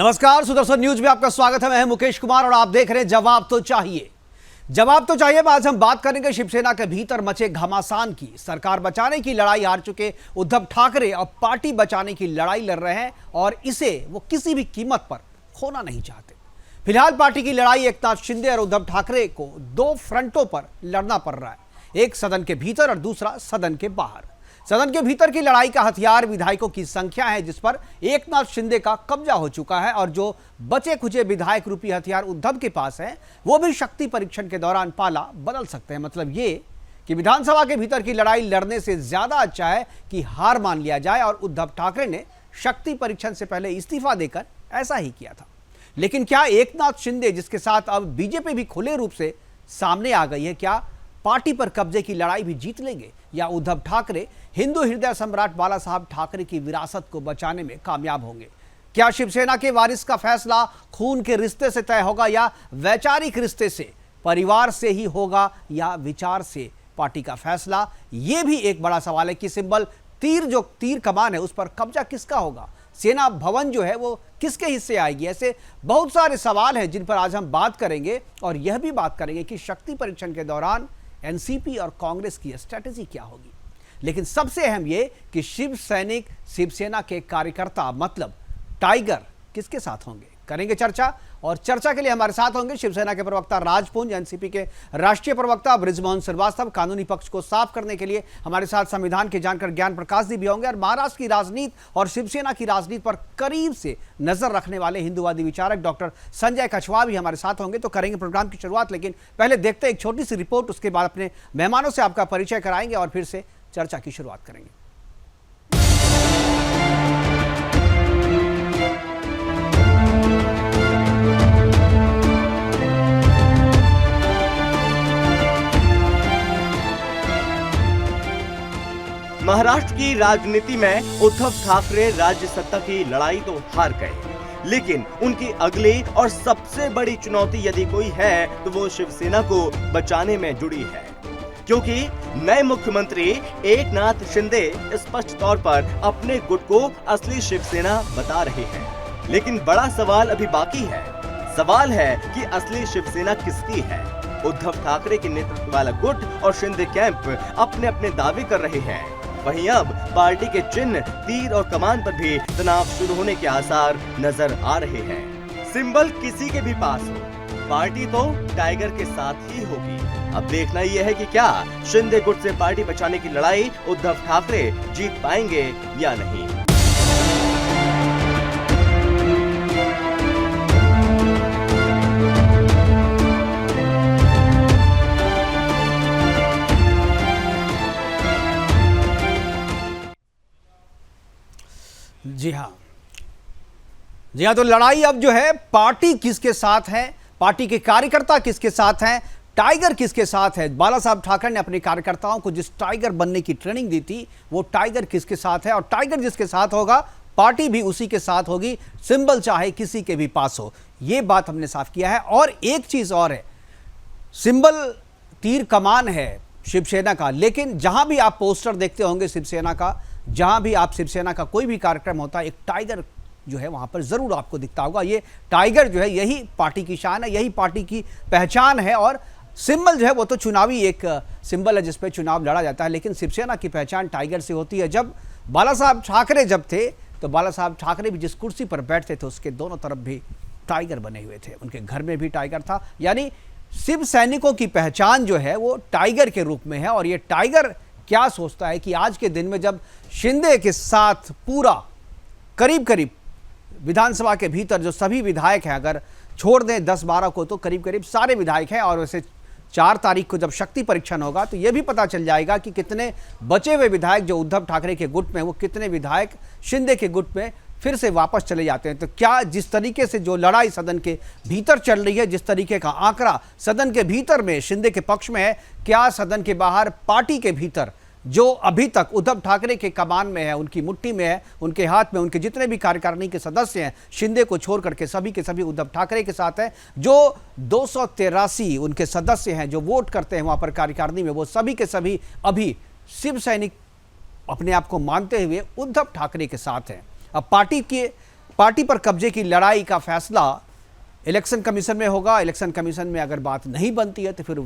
नमस्कार, सुदर्शन न्यूज में आपका स्वागत है। मैं मुकेश कुमार और आप देख रहे हैं जवाब तो चाहिए। जवाब तो चाहिए आज हम बात करेंगे शिवसेना के भीतर मचे घमासान की। सरकार बचाने की लड़ाई हार चुके उद्धव ठाकरे अब पार्टी बचाने की लड़ाई लड़ रहे हैं और इसे वो किसी भी कीमत पर खोना नहीं चाहते। फिलहाल पार्टी की लड़ाई एकनाथ शिंदे और उद्धव ठाकरे को दो फ्रंटों पर लड़ना पड़ रहा है, एक सदन के भीतर और दूसरा सदन के बाहर। सदन के भीतर की लड़ाई का हथियार विधायकों की संख्या है, जिस पर एकनाथ शिंदे का कब्जा हो चुका है, और जो बचे खुचे विधायक रूपी हथियार उद्धव के पास है वो भी शक्ति परीक्षण के दौरान पाला बदल सकते हैं। मतलब ये कि विधानसभा के भीतर की लड़ाई लड़ने से ज्यादा अच्छा है कि हार मान लिया जाए, और उद्धव ठाकरे ने शक्ति परीक्षण से पहले इस्तीफा देकर ऐसा ही किया था। लेकिन क्या एकनाथ शिंदे, जिसके साथ अब बीजेपी भी खुले रूप से सामने आ गई है, क्या पार्टी पर कब्जे की लड़ाई भी जीत लेंगे, या उद्धव ठाकरे हिंदू हृदय सम्राट बाला साहब ठाकरे की विरासत को बचाने में कामयाब होंगे? क्या शिवसेना के वारिस का फैसला खून के रिश्ते से तय होगा या वैचारिक रिश्ते से, परिवार से ही होगा या विचार से पार्टी का फैसला? यह भी एक बड़ा सवाल है कि सिंबल तीर कमान है उस पर कब्जा किसका होगा, सेना भवन जो है वो किसके हिस्से आएगी? ऐसे बहुत सारे सवाल हैं जिन पर आज हम बात करेंगे, और यह भी बात करेंगे कि शक्ति परीक्षण के दौरान एनसीपी और कांग्रेस की स्ट्रेटेजी क्या होगी। लेकिन सबसे अहम ये कि शिव सैनिक, शिवसेना के कार्यकर्ता मतलब टाइगर किसके साथ होंगे, करेंगे चर्चा। और चर्चा के लिए हमारे साथ होंगे शिवसेना के प्रवक्ता राजपुंज, एनसीपी के राष्ट्रीय प्रवक्ता बृजमोहन श्रीवास्तव, कानूनी पक्ष को साफ करने के लिए हमारे साथ संविधान के जानकर ज्ञान प्रकाश जी भी होंगे, और महाराष्ट्र की राजनीति और शिवसेना की राजनीति पर करीब से नजर रखने वाले हिंदूवादी विचारक डॉक्टर संजय कछवा भी हमारे साथ होंगे। तो करेंगे प्रोग्राम की शुरुआत, लेकिन पहले देखते हैं एक छोटी सी रिपोर्ट, उसके बाद अपने मेहमानों से आपका परिचय कराएंगे और फिर से चर्चा की शुरुआत करेंगे। महाराष्ट्र की राजनीति में उद्धव ठाकरे राज्य सत्ता की लड़ाई तो हार गए, लेकिन उनकी अगली और सबसे बड़ी चुनौती यदि कोई है तो वो शिवसेना को बचाने में जुड़ी है, क्योंकि नए मुख्यमंत्री एकनाथ शिंदे स्पष्ट तौर पर अपने गुट को असली शिवसेना बता रहे हैं। लेकिन बड़ा सवाल अभी बाकी है। सवाल है कि असली शिवसेना किसकी है। उद्धव ठाकरे के नेतृत्व वाला गुट और शिंदे कैंप अपने अपने दावे कर रहे हैं। वहीं अब पार्टी के चिन्ह, तीर और कमान पर भी तनाव शुरू होने के आसार नजर आ रहे हैं। सिंबल किसी के भी पास हो, पार्टी तो टाइगर के साथ ही होगी। अब देखना यह है कि क्या शिंदे गुट से पार्टी बचाने की लड़ाई उद्धव ठाकरे जीत पाएंगे या नहीं। जी हाँ, तो लड़ाई अब जो है पार्टी किसके साथ है, पार्टी के कार्यकर्ता किसके साथ हैं, टाइगर किसके साथ है। बाला साहब ठाकरे ने अपने कार्यकर्ताओं को जिस टाइगर बनने की ट्रेनिंग दी थी वो टाइगर किसके साथ है, और टाइगर जिसके साथ होगा पार्टी भी उसी के साथ होगी, सिंबल चाहे किसी के भी पास हो। ये बात हमने साफ किया है। और एक चीज और है, सिंबल तीर कमान है शिवसेना का, लेकिन जहां भी आप पोस्टर देखते होंगे शिवसेना का, जहां भी आप शिवसेना का कोई भी कार्यक्रम होता है, एक टाइगर जो है वहां पर जरूर आपको दिखता होगा। ये टाइगर जो है यही पार्टी की शान है, यही पार्टी की पहचान है। और सिंबल जो है वो तो चुनावी एक सिंबल है जिसपे चुनाव लड़ा जाता है, लेकिन शिवसेना की पहचान टाइगर से होती है। जब बाला साहब ठाकरे जब थे तो बाला साहब ठाकरे भी जिस कुर्सी पर बैठते थे उसके दोनों तरफ भी टाइगर बने हुए थे, उनके घर में भी टाइगर था। यानी शिव सैनिकों की पहचान जो है वो टाइगर के रूप में है। और ये टाइगर क्या सोचता है कि आज के दिन में जब शिंदे के साथ पूरा करीब करीब विधानसभा के भीतर जो सभी विधायक हैं, अगर छोड़ दें 10-12 को, तो करीब करीब सारे विधायक हैं। और वैसे 4 तारीख को जब शक्ति परीक्षण होगा तो यह भी पता चल जाएगा कि कितने बचे हुए विधायक जो उद्धव ठाकरे के गुट में, वो कितने विधायक शिंदे के गुट में फिर से वापस चले जाते हैं। तो क्या जिस तरीके से जो लड़ाई सदन के भीतर चल रही है, जिस तरीके का आंकड़ा सदन के भीतर में शिंदे के पक्ष में है, क्या सदन के बाहर पार्टी के भीतर जो अभी तक उद्धव ठाकरे के कमान में है, उनकी मुट्ठी में है, उनके हाथ में, उनके जितने भी कार्यकारिणी के सदस्य हैं, शिंदे को छोड़ करके सभी के सभी उद्धव ठाकरे के साथ हैं। जो 283 उनके सदस्य हैं जो वोट करते हैं वहां पर कार्यकारिणी में, वो सभी के सभी अभी शिव सैनिक अपने आप को मानते हुए उद्धव ठाकरे के साथ हैं। अब पार्टी के पार्टी पर कब्जे की लड़ाई का फैसला इलेक्शन कमीशन में होगा। इलेक्शन कमीशन में अगर बात नहीं बनती है तो फिर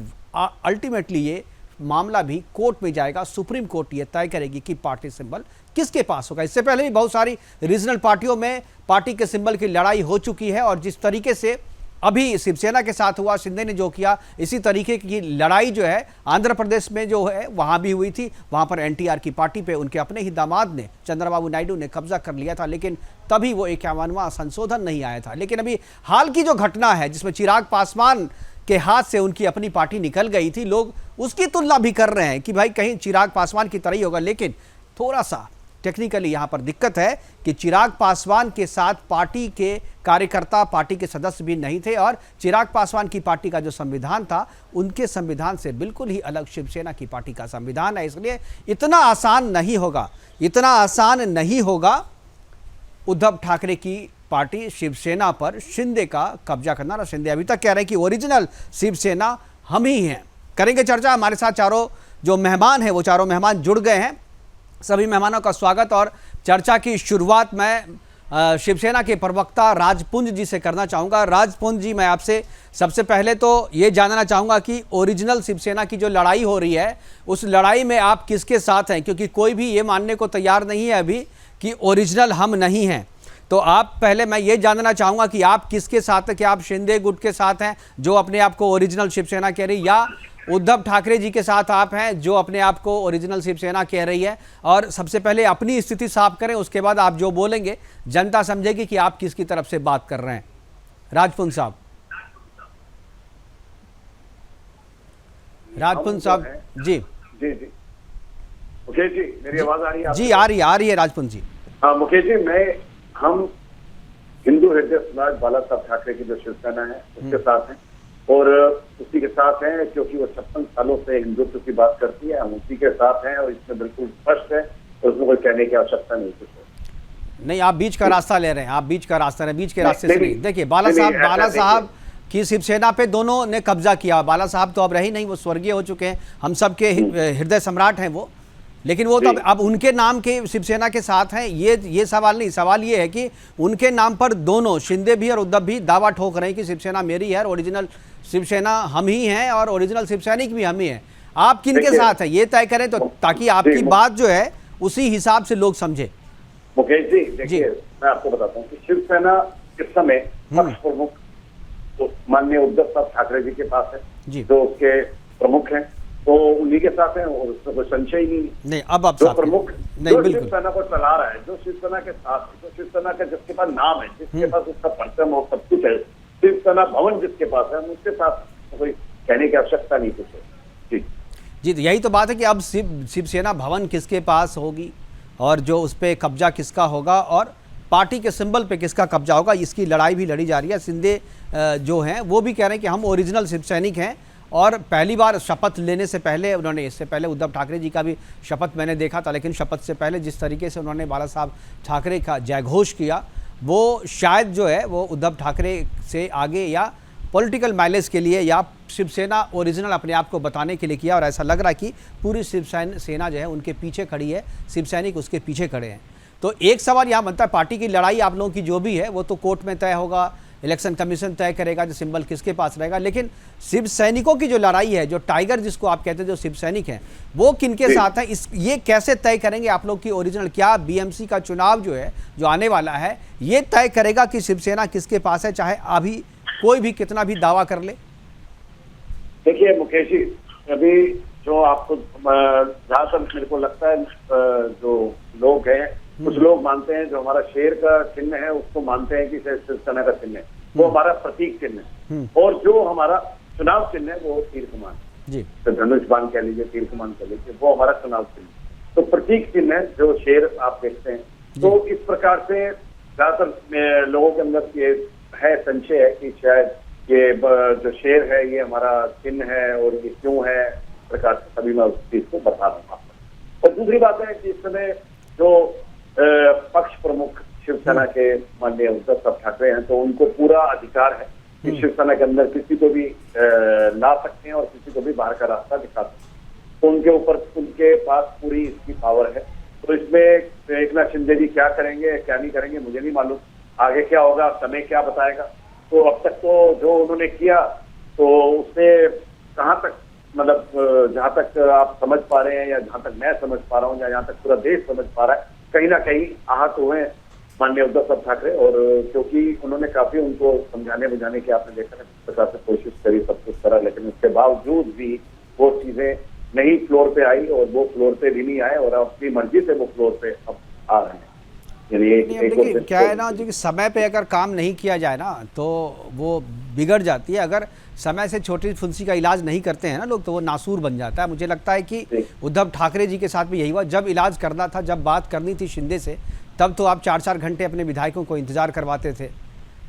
अल्टीमेटली ये मामला भी कोर्ट में जाएगा। सुप्रीम कोर्ट ये तय करेगी कि पार्टी सिंबल किसके पास होगा। इससे पहले भी बहुत सारी रीजनल पार्टियों में पार्टी के सिंबल की लड़ाई हो चुकी है और जिस तरीके से अभी शिवसेना के साथ हुआ, शिंदे ने जो किया, इसी तरीके की लड़ाई जो है आंध्र प्रदेश में जो है वहां भी हुई थी। वहां पर एनटीआर की पार्टी पे उनके अपने ही दामाद ने, चंद्रबाबू नायडू ने कब्जा कर लिया था, लेकिन तभी वो 51वां संशोधन नहीं आया था। लेकिन अभी हाल की जो घटना है जिसमें चिराग पासवान के हाथ से उनकी अपनी पार्टी निकल गई थी, लोग उसकी तुलना भी कर रहे हैं कि भाई कहीं चिराग पासवान की तरह ही होगा। लेकिन थोड़ा सा टेक्निकली यहाँ पर दिक्कत है कि चिराग पासवान के साथ पार्टी के कार्यकर्ता, पार्टी के सदस्य भी नहीं थे और चिराग पासवान की पार्टी का जो संविधान था उनके संविधान से बिल्कुल ही अलग शिवसेना की पार्टी का संविधान है। इसलिए इतना आसान नहीं होगा उद्धव ठाकरे की पार्टी शिवसेना पर शिंदे का कब्जा करना। और शिंदे अभी तक कह रहे हैं कि ओरिजिनल शिवसेना हम ही हैं। करेंगे चर्चा। हमारे साथ चारों जो मेहमान हैं वो चारों मेहमान जुड़ गए हैं। सभी मेहमानों का स्वागत। और चर्चा की शुरुआत मैं शिवसेना के प्रवक्ता राजपुंज जी से करना चाहूँगा। राजपुंज जी, मैं आपसे सबसे पहले तो ये जानना चाहूँगा कि ओरिजिनल शिवसेना की जो लड़ाई हो रही है उस लड़ाई में आप किसके साथ हैं, क्योंकि कोई भी ये मानने को तैयार नहीं है अभी कि ओरिजिनल हम नहीं हैं। तो आप पहले मैं ये जानना चाहूँगा कि आप किसके साथ हैं। क्या आप शिंदे गुट के साथ हैं जो अपने आप को ओरिजिनल शिवसेना कह रही, या उद्धव ठाकरे जी के साथ आप हैं जो अपने आप को ओरिजिनल शिवसेना कह रही है? और सबसे पहले अपनी स्थिति साफ करें, उसके बाद आप जो बोलेंगे जनता समझेगी कि आप किसकी तरफ से बात कर रहे हैं। राजपुंज साहब। राजपुंज साहब जी। जी जी मुकेश जी, मेरी आवाज आ रही है? जी आ रही है राजपुंज जी। हाँ मुकेश जी, हम हिंदू हृदय सम्राट बाला साहब ठाकरे की जो शिवसेना है उसके साथ हैं और उसी के साथ हैं क्योंकि वो 56 सालों से हिंदुत्व की बात करती है। हम उसी के साथ हैं और इसमें बिल्कुल स्पष्ट है और उसमें कोई कहने की आवश्यकता नहीं कुछ नहीं। आप बीच का रास्ता ले रहे हैं, बीच के रास्ते से नहीं। देखिए बाला साहब की शिवसेना पे दोनों ने कब्जा किया। बाला साहब तो अब रहे नहीं, वो स्वर्गीय हो चुके हैं, हम सबके हृदय सम्राट हैं वो। लेकिन वो तो अब उनके नाम के शिवसेना के साथ हैं। ये सवाल नहीं, सवाल ये है कि उनके नाम पर दोनों शिंदे भी और उद्धव भी दावा ठोक रहे हैं कि शिवसेना मेरी है और ओरिजिनल शिवसेना हम ही हैं और ओरिजिनल शिवसैनिक भी हम ही हैं। आप किनके साथ हैं ये तय करें तो ताकि आपकी बात जो है उसी हिसाब से लोग समझे। मुकेश जी देखिए, मैं आपको बताता हूँ कि शिवसेना इस समय पक्ष प्रमुख तो माननीय उद्धव साहब ठाकरे जी के पास है जो उसके प्रमुख हैं, तो उन्हीं के साथ हैं और उसमें कोई संशय ही नहीं। अब आप जो प्रमुख जो शिवसेना को चला रहा है, जो शिवसेना के साथ, जो शिवसेना का जिसके पास नाम है, जिसके पास उसका परचम और सब कुछ है, शिवसेना भवन जिसके पास है, उसके साथ कोई कहने की आवश्यकता नहीं कुछ है। जी तो यही तो बात है कि अब शिवसेना भवन किसके पास होगी और जो उस पर कब्जा किसका होगा और पार्टी के सिंबल पे किसका कब्जा होगा, इसकी लड़ाई भी लड़ी जा रही है। शिंदे जो हैं वो भी कह रहे हैं कि हम ओरिजिनल शिवसैनिक हैं और पहली बार शपथ लेने से पहले उन्होंने, इससे पहले उद्धव ठाकरे जी का भी शपथ मैंने देखा था, लेकिन शपथ से पहले जिस तरीके से उन्होंने बाला साहब ठाकरे का जयघोष किया वो शायद जो है वो उद्धव ठाकरे से आगे या पॉलिटिकल माइलेज के लिए या शिवसेना ओरिजिनल अपने आप को बताने के लिए किया। और ऐसा लग रहा है कि पूरी शिवसेना जो है उनके पीछे खड़ी है, शिवसैनिक उसके पीछे खड़े हैं। तो एक सवाल यहाँ बनता है, पार्टी की लड़ाई आप लोगों की जो भी है वो तो कोर्ट में तय होगा, इलेक्शन कमीशन तय करेगा जो सिंबल किसके पास रहेगा, लेकिन शिव सैनिकों की जो लड़ाई है, जो टाइगर जिसको आप कहते हैं, जो शिव सैनिक हैं वो किनके साथ है, इस ये कैसे तय करेंगे आप लोग की ओरिजिनल? क्या बीएमसी का चुनाव जो है जो आने वाला है ये तय करेगा कि शिवसेना किसके पास है, चाहे अभी कोई भी कितना भी दावा कर ले? देखिए मुकेश जी, अभी जो आपको जहाँ तक मेरे को लगता है जो लोग हैं, कुछ लोग मानते हैं जो हमारा शेर का चिन्ह है उसको मानते हैं कि शिवसेना का चिन्ह है, वो हमारा प्रतीक चिन्ह है, और जो हमारा चुनाव चिन्ह है वो तीर कमान जी, तो धनुष बाण कह लीजिए, तीर कमान कह लीजिए, वो हमारा चुनाव चिन्ह। तो प्रतीक चिन्ह है जो शेर आप देखते हैं। तो इस प्रकार से ज्यादातर लोगों के अंदर ये है, संशय है कि शायद ये जो शेर है ये हमारा चिन्ह है और ये क्यों है, प्रकार से सभी मैं उस चीज को बता रहा हूँ। और दूसरी बात है कि इस समय जो पक्ष प्रमुख शिवसेना के माननीय उद्धव साहब ठाकरे हैं, तो उनको पूरा अधिकार है कि शिवसेना के अंदर किसी को भी ला सकते हैं और किसी को भी बाहर का रास्ता दिखा सकते हैं। तो उनके ऊपर, उनके पास पूरी इसकी पावर है। तो इसमें एकनाथ शिंदे जी क्या करेंगे क्या नहीं करेंगे मुझे नहीं मालूम, आगे क्या होगा समय क्या बताएगा। तो अब तक तो जो उन्होंने किया तो उससे कहाँ तक, मतलब जहां तक आप समझ पा रहे हैं या जहां तक मैं समझ पा रहा हूँ या जहां तक पूरा देश समझ पा रहा है, कहीं ना कहीं आहत हुए माननीय उद्धव ठाकरे। और क्योंकि उन्होंने काफी उनको समझाने बुझाने की, आपने देखा ना प्रकार से कोशिश करी, सब कुछ करा, लेकिन उसके बावजूद भी वो चीजें नहीं फ्लोर पे आई और वो फ्लोर पे भी नहीं आए और अपनी मर्जी से वो फ्लोर पे अब आ रहे हैं। देखिए क्या है ना, जो कि समय पे अगर काम नहीं किया जाए ना तो वो बिगड़ जाती है। अगर समय से छोटी फुंसी का इलाज नहीं करते हैं ना लोग, तो वो नासूर बन जाता है। मुझे लगता है कि उद्धव ठाकरे जी के साथ भी यही हुआ। जब इलाज करना था, जब बात करनी थी शिंदे से, तब तो आप 4-4 घंटे अपने विधायकों को इंतजार करवाते थे,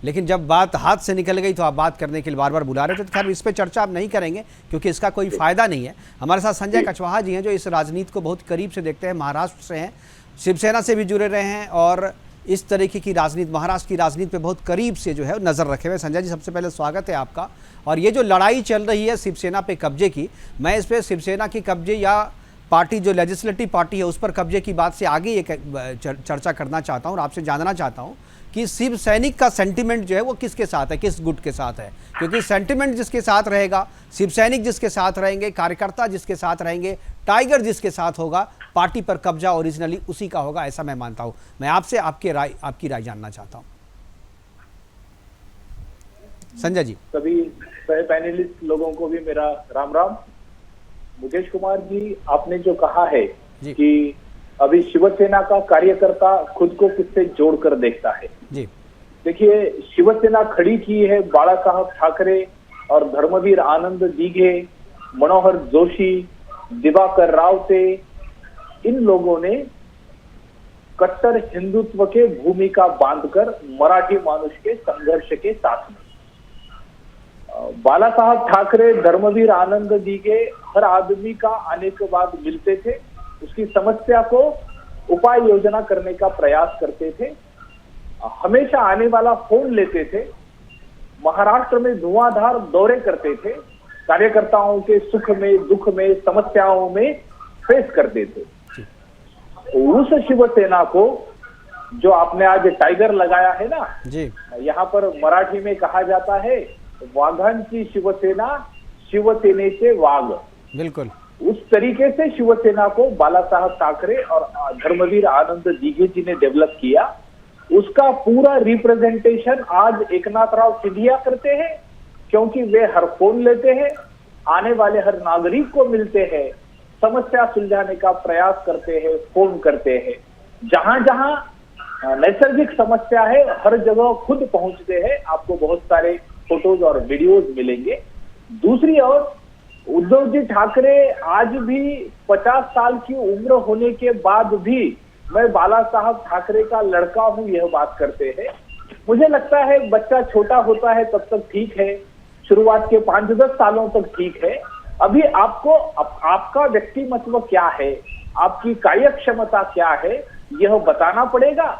लेकिन जब बात हाथ से निकल गई तो आप बात करने के लिए बार बार बुला रहे थे। तो खैर इस पर चर्चा आप नहीं करेंगे क्योंकि इसका कोई फायदा नहीं है। हमारे साथ संजय कछवाहा जी हैं जो इस राजनीति को बहुत करीब से देखते हैं, महाराष्ट्र से हैं, शिवसेना से भी जुड़े रहे हैं और इस तरीके की राजनीति, महाराष्ट्र की राजनीति पे बहुत करीब से जो है नज़र रखे हुए। संजय जी, सबसे पहले स्वागत है आपका। और ये जो लड़ाई चल रही है शिवसेना पे कब्जे की, मैं इस पर शिवसेना की कब्जे या पार्टी जो लेजिस्लेटिव पार्टी है उस पर कब्जे की बात से आगे एक चर्चा करना चाहता हूँ और आपसे जानना चाहता हूँ कि शिव सैनिक का सेंटिमेंट जो है वो किसके साथ है, किस गुट के साथ है? क्योंकि सेंटिमेंट जिसके साथ रहेगा, शिव सैनिक जिसके साथ रहेंगे, कार्यकर्ता जिसके साथ रहेंगे, टाइगर जिसके साथ होगा, पार्टी पर कब्जा ओरिजिनली उसी का होगा, ऐसा मैं मानता हूं। मैं आपसे आपकी राय जानना चाहता हूं। संजय जी। सभी पैनलिस्ट लोगों को भी मेरा राम राम। मुकेश कुमार जी, आपने जो कहा है कि अभी शिवसेना का कार्यकर्ता खुद को किससे जोड़कर देखता है जी। देखिए, शिवसेना खड़ी की है बाला साहब ठाकरे और धर्मवीर आनंद दीघे, मनोहर जोशी, दिवाकर रावते। इन लोगों ने कट्टर हिंदुत्व के भूमिका बांधकर मराठी मानुष के संघर्ष के साथ में बाला साहब ठाकरे, धर्मवीर आनंद दीघे हर आदमी का आने के बाद मिलते थे, उसकी समस्या को उपाय योजना करने का प्रयास करते थे, हमेशा आने वाला फोन लेते थे, महाराष्ट्र में धुआंधार दौरे करते थे, कार्यकर्ताओं के सुख में, दुख में, समस्याओं में फेस करते थे। उस शिवसेना को जो आपने आज टाइगर लगाया है ना जी, यहाँ पर मराठी में कहा जाता है वाघांची शिवसेना, शिवसेनेचे वाघ। बिल्कुल उस तरीके से शिवसेना को बाला साहब ठाकरे और धर्मवीर आनंद दीघे जी ने डेवलप किया। उसका पूरा रिप्रेजेंटेशन आज एकनाथराव सिंधिया करते हैं, क्योंकि वे हर फोन लेते हैं, आने वाले हर नागरिक को मिलते हैं, समस्या सुलझाने का प्रयास करते हैं, फोन करते हैं। जहां जहां नैसर्गिक समस्या है हर जगह खुद पहुंचते हैं। आपको बहुत सारे फोटोज और वीडियोज मिलेंगे। दूसरी ओर उद्धव जी ठाकरे आज भी 50 साल की उम्र होने के बाद भी मैं बाला साहब ठाकरे का लड़का हूं यह बात करते हैं। मुझे लगता है बच्चा छोटा होता है तब तक ठीक है, शुरुआत के 5-10 सालों तक ठीक है। अभी आपको आपका व्यक्तिमत्व क्या है, आपकी कार्य क्षमता क्या है, यह बताना पड़ेगा।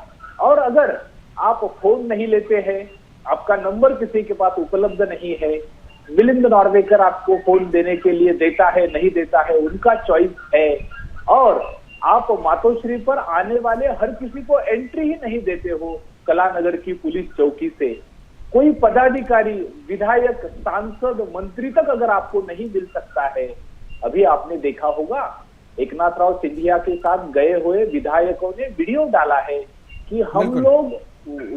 और अगर आप फोन नहीं लेते हैं, आपका नंबर किसी के पास उपलब्ध नहीं है, मिलिंद नॉर्वेकर आपको फोन देने के लिए देता है नहीं देता है उनका चॉइस है, और आप मातोश्री पर आने वाले हर किसी को एंट्री ही नहीं देते हो कलानगर की पुलिस चौकी से। कोई पदाधिकारी, विधायक, सांसद, मंत्री तक अगर आपको नहीं मिल सकता है। अभी आपने देखा होगा एकनाथराव सिंधिया के साथ गए हुए विधायकों ने वीडियो डाला है कि हम लोग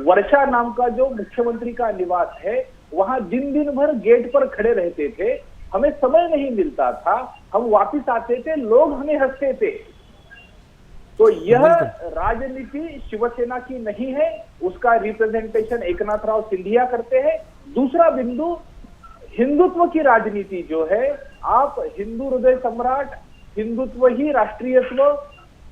वर्षा नाम का जो मुख्यमंत्री का निवास है वहां दिन दिन भर गेट पर खड़े रहते थे, हमें समय नहीं मिलता था, हम वापिस आते थे, लोग हमें हंसते थे। तो यह राजनीति शिवसेना की नहीं है, उसका रिप्रेजेंटेशन एकनाथराव सिंधिया करते हैं। दूसरा बिंदु, हिंदुत्व की राजनीति जो है, आप हिंदू हृदय सम्राट, हिंदुत्व ही राष्ट्रीयत्व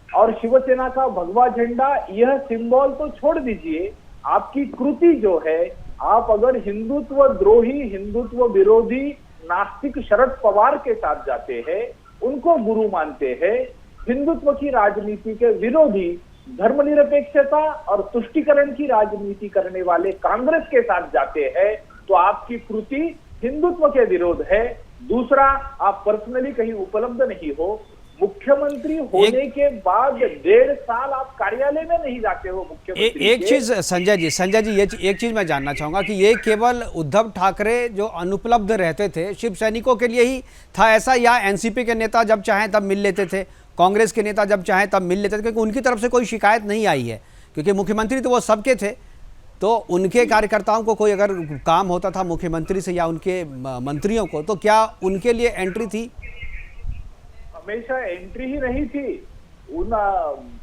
और शिवसेना का भगवा झंडा, यह सिंबल तो छोड़ दीजिए, आपकी कृति जो है, आप अगर हिंदुत्व द्रोही, हिंदुत्व विरोधी नास्तिक शरद पवार के साथ जाते हैं, उनको गुरु मानते हैं, हिंदुत्व की राजनीति के विरोधी, धर्मनिरपेक्षता और तुष्टीकरण की राजनीति करने वाले कांग्रेस के साथ जाते हैं, तो आपकी कृति हिंदुत्व के विरोध है। दूसरा, आप पर्सनली कहीं उपलब्ध नहीं हो। मुख्यमंत्री होने के बाद 1.5 साल आप कार्यालय में नहीं जाते हो मुख्यमंत्री एक चीज संजय जी ये एक चीज मैं जानना चाहूंगा कि ये केवल उद्धव ठाकरे जो अनुपलब्ध रहते थे शिव सैनिकों के लिए ही था ऐसा, या एनसीपी के नेता जब चाहें तब मिल लेते थे, कांग्रेस के नेता जब चाहें तब मिल लेते थे? क्योंकि उनकी तरफ से कोई शिकायत नहीं आई है, क्योंकि मुख्यमंत्री तो वो सबके थे, तो उनके कार्यकर्ताओं को कोई अगर काम होता था मुख्यमंत्री से या उनके मंत्रियों को, तो क्या उनके लिए एंट्री थी? हमेशा एंट्री ही नहीं थी। उन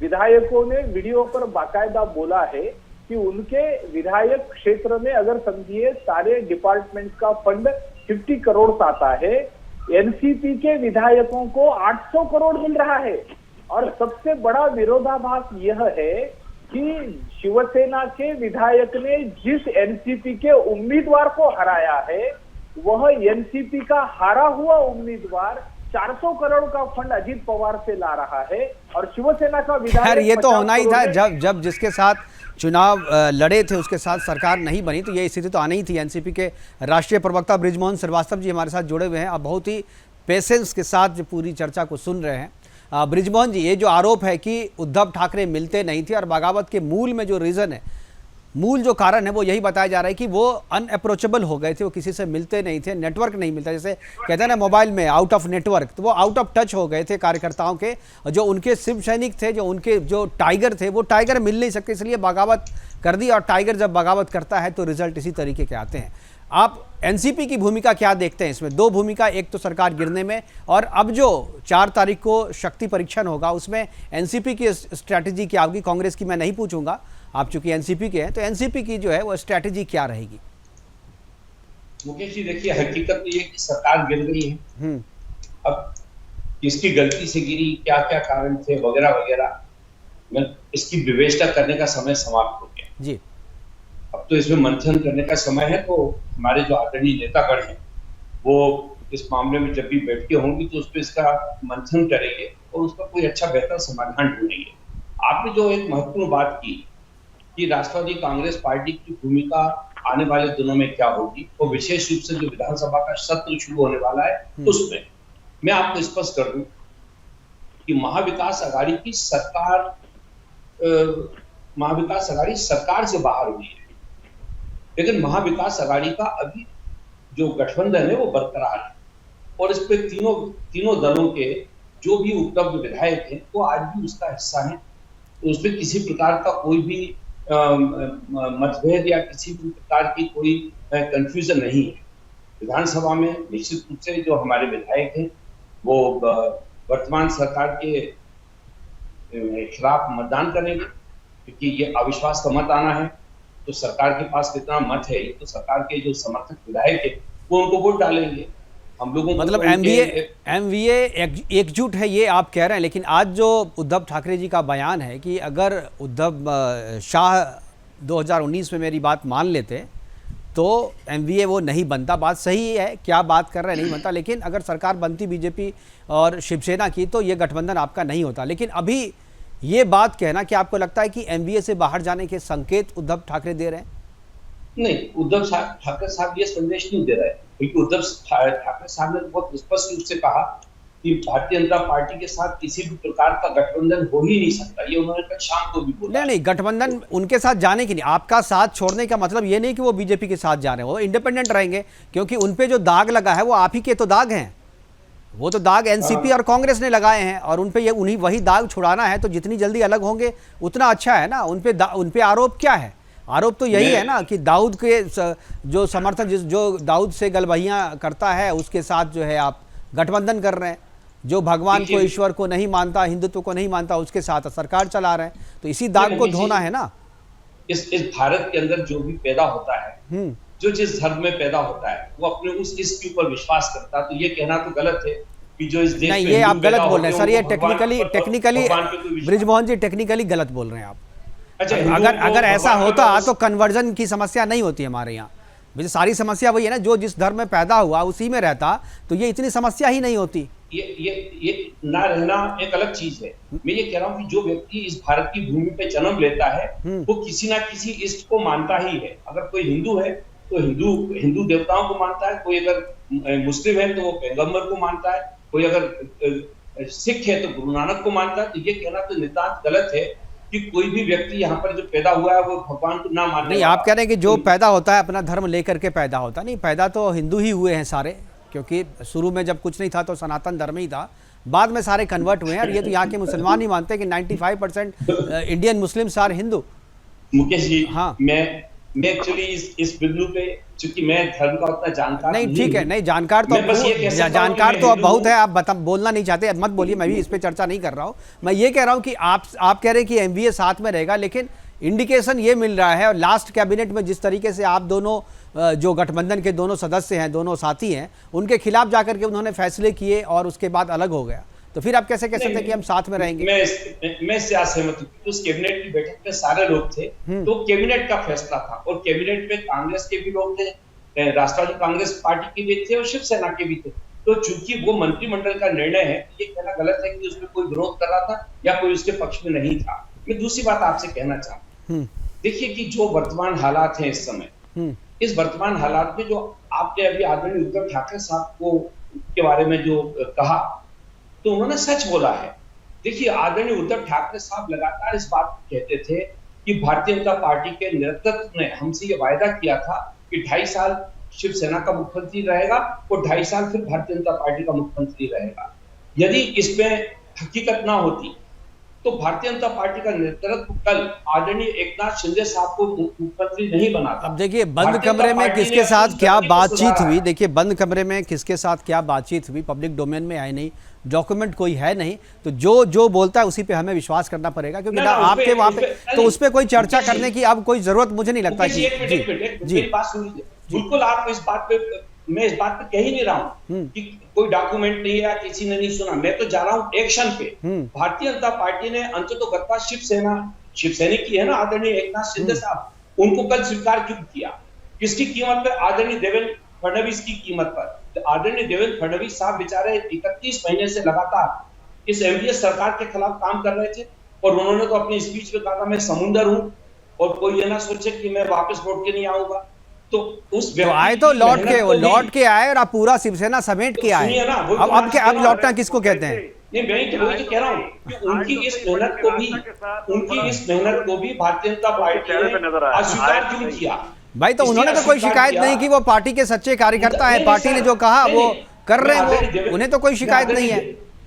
विधायकों ने वीडियो पर बाकायदा बोला है कि उनके विधायक क्षेत्र में अगर समझिए सारे डिपार्टमेंट का फंड 50 करोड़ आता है, एनसीपी के विधायकों को 800 करोड़ मिल रहा है। और सबसे बड़ा विरोधाभास यह है कि शिवसेना के विधायक ने जिस एनसीपी के उम्मीदवार को हराया है, वह एनसीपी का हारा हुआ उम्मीदवार 400 करोड़ का फंड अजीत पवार से ला रहा है और शिवसेना का विधायक ये तो होना ही था। जब जिसके साथ चुनाव लड़े थे उसके साथ सरकार नहीं बनी, तो ये स्थिति तो आनी ही थी। एनसीपी के राष्ट्रीय प्रवक्ता बृजमोहन श्रीवास्तव जी हमारे साथ जुड़े हुए हैं, अब बहुत ही पेशेंस के साथ जो पूरी चर्चा को सुन रहे हैं। बृजमोहन जी, ये जो आरोप है कि उद्धव ठाकरे मिलते नहीं थे और बगावत के मूल में जो रीज़न है, मूल जो कारण है वो यही बताया जा रहा है कि वो अनअप्रोचेबल हो गए थे, वो किसी से मिलते नहीं थे, नेटवर्क नहीं मिलता, जैसे कहते हैं ना मोबाइल में आउट ऑफ नेटवर्क, तो वो आउट ऑफ टच हो गए थे कार्यकर्ताओं के। जो उनके शिव सैनिक थे, जो उनके जो टाइगर थे, वो टाइगर मिल नहीं सकते, इसलिए बगावत कर दी। और टाइगर जब बगावत करता है तो रिजल्ट इसी तरीके के आते हैं। आप एनसीपी की भूमिका क्या देखते हैं इसमें? दो भूमिका, एक तो सरकार गिरने में, और अब जो 4 तारीख को शक्ति परीक्षण होगा उसमें एनसीपी की स्ट्रैटेजी क्या होगी? कांग्रेस की मैं नहीं पूछूंगा, आप चूंकि एनसीपी के हैं, तो एनसीपी की जो है वो स्ट्रैटेजी क्या रहेगी? मुकेश जी देखिए, हकीकत तो ये कि सरकार गिर गई है। अब किसकी गलती से गिरी, क्या क्या कारण थे वगैरह वगैरह, इसकी विवेचना करने का समय समाप्त हो गया जी। अब तो इसमें मंथन करने का समय है। तो हमारे जो आदरणीय नेतागण हैं वो इस मामले में जब भी बैठके होंगी तो उस पर इसका मंथन करेंगे और उसका कोई अच्छा बेहतर समाधान ढूंढेंगे। आपने जो एक महत्वपूर्ण बात की कि राष्ट्रवादी कांग्रेस पार्टी की भूमिका आने वाले दिनों में क्या होगी, और विशेष रूप से जो विधानसभा का सत्र शुरू होने वाला है उसमें मैं आपको स्पष्ट कर दूं कि महाविकास आघाड़ी की सरकार से बाहर हुई है, लेकिन महाविकास आघाड़ी का अभी जो गठबंधन है वो बरकरार है और इस पे तीनों दलों के जो भी उपलब्ध विधायक हैं वो आज भी उसका हिस्सा हैं। तो उसमें किसी प्रकार का कोई भी मतभेद या किसी भी प्रकार की कोई कंफ्यूजन नहीं है। विधानसभा में निश्चित रूप से जो हमारे विधायक हैं वो वर्तमान सरकार के खिलाफ मतदान करेंगे, क्योंकि ये अविश्वास का मत आना है। तो सरकार के पास कितना मत है, तो सरकार के जो समर्थक विधायक है वो उनको वोट डालेंगे। हम लोगों मतलब एमवीए एकजुट है ये आप कह रहे हैं, लेकिन आज जो उद्धव ठाकरे जी का बयान है कि अगर उद्धव शाह 2019 में मेरी बात मान लेते तो एमवीए वो नहीं बनता। बात सही है, क्या बात कर रहे हैं, नहीं बनता, लेकिन अगर सरकार बनती बीजेपी और शिवसेना की तो ये गठबंधन आपका नहीं होता। लेकिन अभी ये बात कहना कि आपको लगता है कि एमवीए से बाहर जाने के संकेत उद्धव ठाकरे दे रहे हैं? नहीं, उद्धव ठाकरे साहब ये संदेश नहीं दे रहे, क्योंकि उद्धव ठाकरे साहब ने बहुत स्पष्ट रूप से कहा कि भारतीय जनता पार्टी के साथ किसी भी प्रकार का गठबंधन हो ही नहीं सकता। ये उन्होंने कल शाम को भी बोला। नहीं, गठबंधन उनके साथ जाने की नहीं, आपका साथ छोड़ने का मतलब ये नहीं कि वो बीजेपी के साथ जा रहे हैं, वो इंडिपेंडेंट रहेंगे, क्योंकि उनपे जो दाग लगा है वो आप ही के तो दाग हैं। वो तो दाग एनसीपी और कांग्रेस ने लगाए हैं और उनपे ये उन्हीं वही दाग छुड़ाना है। तो जितनी जल्दी अलग होंगे उतना अच्छा है ना। उनपे आरोप क्या है? आरोप तो यही है ना कि दाऊद के जो समर्थन जो दाऊद से गलबहियां करता है उसके साथ जो है आप गठबंधन कर रहे हैं। जो भगवान को, ईश्वर को नहीं मानता, हिंदुत्व को नहीं मानता, उसके साथ सरकार चला रहे हैं। तो इसी दाग को धोना है ना। इस भारत के अंदर जो भी पैदा होता है, जो जिस धर्म में पैदा होता है, वो अपने उस इसके ऊपर विश्वास करता है। तो ये कहना तो गलत है कि जो इस देश नहीं, ये आप गलत बोल रहे हैं सर। ये टेक्निकली बृजमोहन जी टेक्निकली गलत बोल रहे हैं आप। अच्छा, अगर ऐसा होता तो कन्वर्जन की समस्या नहीं होती हमारे यहाँ। वैसे सारी समस्या वही है ना, जो जिस धर्म में पैदा हुआ उसी में रहता तो ये इतनी समस्या ही नहीं होती। ये ना रहना एक अलग चीज है। मैं ये कह रहा हूँ कि जो व्यक्ति इस भारत की भूमि पे जन्म लेता है वो किसी ना किसी इष्ट को मानता ही है। अगर कोई हिंदू है तो हिंदू देवताओं को मानता है, कोई अगर मुस्लिम है तो वो पैगंबर को मानता है, कोई अगर सिख है तो गुरु नानक को मानता है, तो ये कहना तो नितांत गलत है कि कोई भी व्यक्ति यहाँ पर जो पैदा हुआ है वो भगवान को ना मानने नहीं, वाला। आप कह रहे हैं कि जो पैदा होता है अपना धर्म लेकर के पैदा होता नहीं, पैदा तो हिंदू ही हुए हैं सारे, क्योंकि शुरू में जब कुछ नहीं था तो सनातन धर्म ही था, बाद में सारे कन्वर्ट हुए हैं। और ये तो यहाँ के मुसलमान ही मानते हैं कि 95% Indian Muslims are Hindu. Mukesh ji, हाँ। मैं एक्चुअली इस बिंदु पे, चूंकि मैं धर्म का उतना जानकार नहीं, ठीक है, नहीं जानकार तो मैं बस ये कह सकता हूं कि जानकार मैं तो अब हिंदू बहुत है, आप बोलना नहीं चाहते, मत बोलिए, मैं भी इस पे चर्चा नहीं कर रहा हूँ। मैं ये कह रहा हूँ कि आप कह रहे हैं कि एमवीए साथ में रहेगा, लेकिन इंडिकेशन ये मिल रहा है और लास्ट कैबिनेट में जिस तरीके से आप दोनों जो गठबंधन के दोनों सदस्य हैं, दोनों साथी हैं, उनके खिलाफ जाकर के उन्होंने फैसले किए और उसके बाद अलग हो गया, तो फिर आप कैसे कह सकते हैं कि हम साथ में रहेंगे? मैं इससे असहमत हूँ। उस कैबिनेट की बैठक में सारे लोग थे, तो कैबिनेट का फैसला था और कैबिनेट में कांग्रेस के भी लोग थे, राष्ट्रवादी कांग्रेस पार्टी के भी थे और शिवसेना के भी थे। तो चूंकि वो मंत्रिमंडल का निर्णय है, ये कहना गलत है कि उसमें कोई विरोध कर रहा था या कोई उसके पक्ष में नहीं था। मैं दूसरी बात आपसे कहना चाहता हूँ, देखिए कि जो वर्तमान हालात हैं इस समय, इस वर्तमान हालात में जो आपने अभी आदरणीय उद्धव ठाकरे साहब को के बारे में जो कहा, तो उन्होंने सच बोला है। देखिए, आदरणीय उद्धव ठाकरे साहब लगातार इस बात को कहते थे कि भारतीय जनता पार्टी के नेतृत्व ने हमसे ये वायदा किया था कि 2.5 साल शिवसेना का मुख्यमंत्री रहेगा और 2.5 साल फिर भारतीय जनता पार्टी का मुख्यमंत्री रहेगा। यदि इसमें हकीकत ना होती तो भारतीय जनता पार्टी का नेतृत्व कल आदरणीय एकनाथ शिंदे साहब को मुख्यमंत्री नहीं बनाता। अब देखिए बंद कमरे में किसके साथ क्या बातचीत हुई, देखिए बंद कमरे में किसके साथ क्या बातचीत हुई, पब्लिक डोमेन में है नहीं, डॉक्यूमेंट कोई है नहीं, तो जो बोलता है उसी पे हमें विश्वास करना पड़ेगा, क्योंकि ना आपके वहां पे तो उस पर कोई चर्चा करने की अब कोई जरूरत मुझे नहीं लगता। जी जी, बात सुनिए, बिल्कुल आप इस बात पे, मैं इस बात पे कह ही नहीं रहा हूं कि कोई डॉक्यूमेंट नहीं है या किसी ने नहीं सुना, मैं तो जा रहा हूं एक्शन पे। भारतीय जनता पार्टी ने अंततोगत्वा शिवसैनिक की है ना आदरणीय एकनाथ शिंदे साहब, उनको कल स्वीकार क्यों किया? किसकी कीमत पर? आदरणीय देवेंद्र फडणवीस की कीमत पर। तो आदरणीय देवेंद्र फडणवीस साहब बेचारे 31 महीने से लगातार इस एमडीए सरकार के खिलाफ काम कर रहे थे और उन्होंने तो अपनी स्पीच में कहा था मैं समुंदर हूं और कोई ये ना सोचे कि मैं वापस लौट के नहीं आऊंगा। तो उस तो आए तो लौट के आए और आप पूरा शिवसेना समेट के आए, अब लौटना किसको कहते हैं? नहीं, मैं वही तो कह रहा हूँ कि उनकी इस मेहनत को भी भारतीय जनता पार्टी ने अस्वीकार क्यों किया? भाई तो उन्होंने तो कोई शिकायत नहीं की, वो पार्टी के सच्चे कार्यकर्ता है, पार्टी ने जो कहा वो कर रहे हैं, वो उन्हें तो कोई शिकायत नहीं है।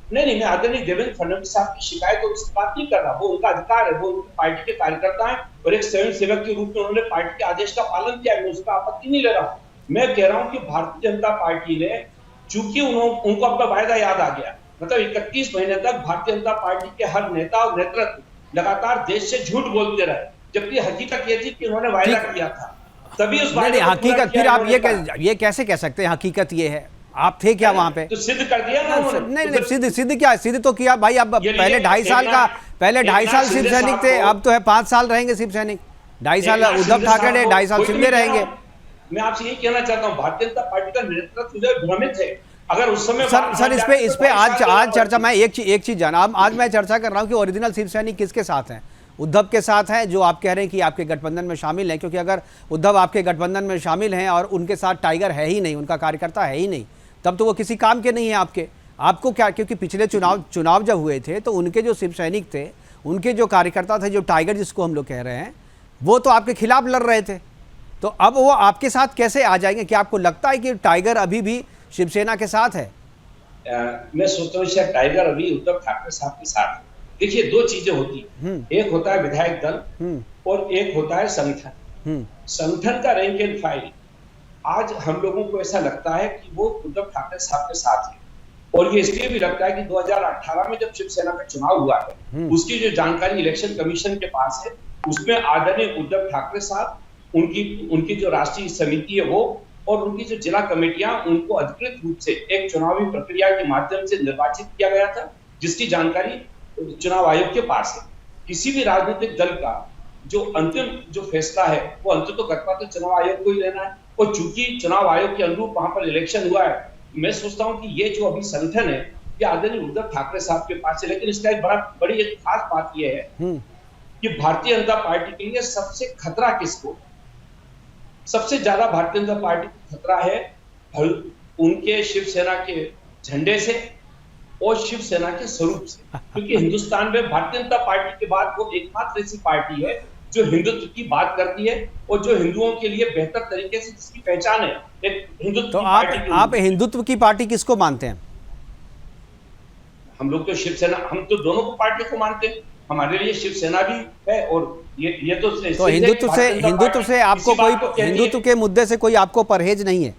नहीं, मैं आदरणीय देवेंद्र फडणवीस साहब की शिकायत और उसकी बात नहीं कर रहा, वो उनका अधिकार है, वो उनकी पार्टी के कार्यकर्ता हैं और एक स्वयं सेवक के रूप में उन्होंने पार्टी के आदेश का पालन किया, मैं उसका आपत्ति नहीं ले रहा हूँ। मैं कह रहा हूँ कि भारतीय जनता पार्टी ने, चूंकि उनको अपना वायदा याद आ गया, मतलब 31 महीने तक भारतीय जनता पार्टी के हर नेता और नेतृत्व लगातार देश से झूठ बोलते रहे, जबकि हकीकत ये थी कि उन्होंने वायदा किया था, तभी उस वायदे को हकीकत फिर आप ये कैसे कह सकते हैं हकीकत ये है? आप थे क्या वहां पे? तो सिद्ध कर दिया ना उन्होंने। नहीं, सिद्ध क्या, सिद्ध तो किया भाई। अब पहले 2.5 साल शिव सैनिक थे, अब तो है 5 साल रहेंगे शिव सैनिक। 2.5 साल उद्धव ठाकरे, 2.5 साल शिंदे रहेंगे। मैं आपसे यही कहना चाहता हूँ, भारतीय जनता पार्टी का नेतृत्व भ्रमित है। अगर उस समय सर इस पे आज चर्चा, मैं एक चीज जाना, आज मैं चर्चा कर रहा हूँ कि ओरिजिनल शिव सैनिक किसके साथ हैं? उद्धव के साथ हैं, जो आप कह रहे हैं कि आपके गठबंधन में शामिल हैं, क्योंकि अगर उद्धव आपके गठबंधन में शामिल हैं और उनके साथ टाइगर है ही नहीं, उनका कार्यकर्ता है ही नहीं, तब तो वो किसी काम के नहीं है आपको क्या? क्योंकि पिछले चुनाव जब हुए थे तो उनके जो शिव सैनिक थे, उनके जो कार्यकर्ता थे, जो टाइगर जिसको हम लोग कह रहे हैं, वो तो आपके खिलाफ लड़ रहे थे, तो अब वो आपके साथ कैसे आ जाएंगे? क्या आपको लगता है कि टाइगर अभी भी शिवसेना के साथ है? मैं सोचता हूँ शायद टाइगर अभी उद्धव ठाकरे साहब के साथ है। देखिए, दो चीजें होती हैं, एक होता है विधायक दल और एक होता है संगठन। संगठन का रैंक एंड फाइल आज हम लोगों को ऐसा लगता है कि वो उद्धव ठाकरे साहब के साथ है, और ये इसलिए भी लगता है कि 2018 में जब शिवसेना का चुनाव हुआ है, उसकी जो जानकारी इलेक्शन कमीशन के पास है, उसमें आदरणीय उद्धव ठाकरे साहब, उनकी जो राष्ट्रीय समिति है वो और उनकी जो जिला कमेटियां, उनको अधिकृत रूप से एक चुनावी प्रक्रिया के माध्यम से निर्वाचित किया गया था, जिसकी जानकारी चुनाव आयोग के पास है। किसी भी राजनीतिक दल का जो अंतिम जो फैसला है वो अंततोगत्वा तो चुनाव आयोग को ही लेना है, और चूंकि चुनाव आयोग के अनुरूप वहां पर इलेक्शन हुआ है, मैं सोचता हूं कि ये जो अभी संगठन है ये आदरणीय उद्धव ठाकरे साहब के पास है। लेकिन इसका एक बड़ी एक खास बात यह है कि भारतीय जनता पार्टी के लिए सबसे खतरा किसको? सबसे ज्यादा भारतीय जनता पार्टी को खतरा है उनके शिवसेना के झंडे से और शिवसेना के स्वरूप से, क्योंकि हिंदुस्तान में भारतीय जनता पार्टी के बाद वो एकमात्र ऐसी पार्टी है जो हिंदुत्व की बात करती है और जो हिंदुओं के लिए बेहतर तरीके से जिसकी पहचान है एक हिंदुत्व तो की पार्टी के आप हिंदुत्व की पार्टी किसको मानते हैं? हम लोग तो शिवसेना, हम तो दोनों को पार्टी को मानते हैं। हमारे लिए शिवसेना भी है और ये तो हिंदुत्व से आपको कोई हिंदुत्व के मुद्दे से कोई आपको परहेज नहीं है?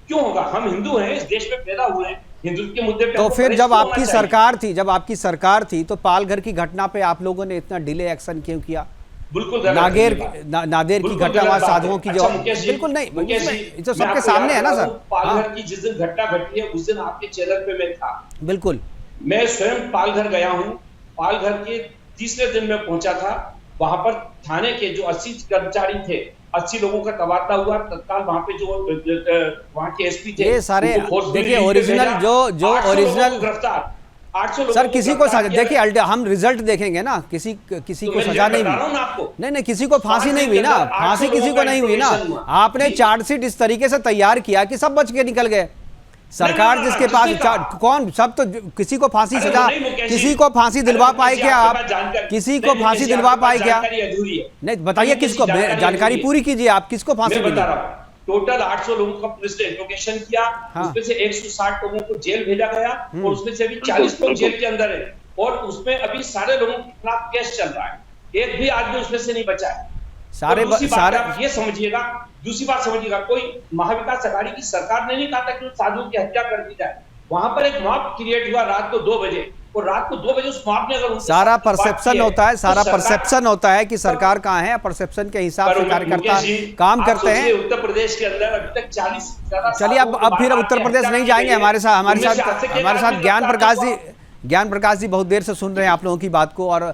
क्यों होगा? हम हिंदू हैं, इस देश में पैदा हुए हैं, हिंदुत्व के मुद्दे पे तो फिर जब आपकी सरकार थी तो पालघर की घटना पे आप लोगों ने इतना डिले एक्शन क्यों किया? बिल्कुल नादेर की घटना वहां साधुओं की जो बिल्कुल नहीं, ये तो सबके सामने है ना सर। पालघर की जिस दिन घटना घटी है उस दिन आपके चैनल पे मैं था। बिल्कुल, मैं स्वयं पालघर गया हूँ। पालघर के तीसरे दिन में पहुंचा था। वहां पर थाने के जो 80 कर्मचारी थे, 80 लोगों का तबादला हुआ। तत्काल वहां पे जो वहां के एसपी थे, ये सारे देखिए ओरिजिनल जो ओरिजिनल गिरफ्तार 800 लोगों सर किसी को सजा, देखिए हम रिजल्ट देखेंगे ना, किसी को सजा नहीं हुई। नहीं, किसी को फांसी नहीं हुई ना, फांसी किसी को नहीं हुई ना। आपने चार्जशीट इस तरीके से तैयार किया कि सब बच के निकल गए। सरकार जिसके पास कौन सब तो किसी को फांसी सजा, किसी को फांसी दिलवा पाए क्या आप? किसी को फांसी दिलवा पाए क्या? नहीं बताइए किसको, जानकारी पूरी कीजिए आप, किसको फांसी मिली? टोटल 800 लोगों का पुलिस ने इंट्रोगेशन किया। उसमें से 160 लोगों को जेल भेजा गया और उसमें से अभी 40 लोग जेल के अंदर है और उसमें अभी सारे लोगों के खिलाफ केस चल रहा है। एक भी आदमी उसमें से नहीं बचा है। सारे ये समझिएगा, दूसरी बात समझिएगा, कोई महाविकास अघाड़ी की सरकार ने नहीं कहा था कि साधुओं की हत्या कर दी जाए। वहां पर एक मॉब क्रिएट हुआ रात को 2 बजे और रात को 2 बजे उस मॉब ने अगर सारा परसेप्शन होता है, सारा परसेप्शन होता है कि सरकार कहाँ है, परसेप्शन के हिसाब से कार्यकर्ता काम करते हैं। उत्तर प्रदेश के अंदर अभी तक 40 से ज्यादा। चलिए अब फिर उत्तर प्रदेश नहीं जाएंगे। हमारे साथ ज्ञान प्रकाश जी बहुत देर से सुन रहे हैं आप लोगों की बात को, और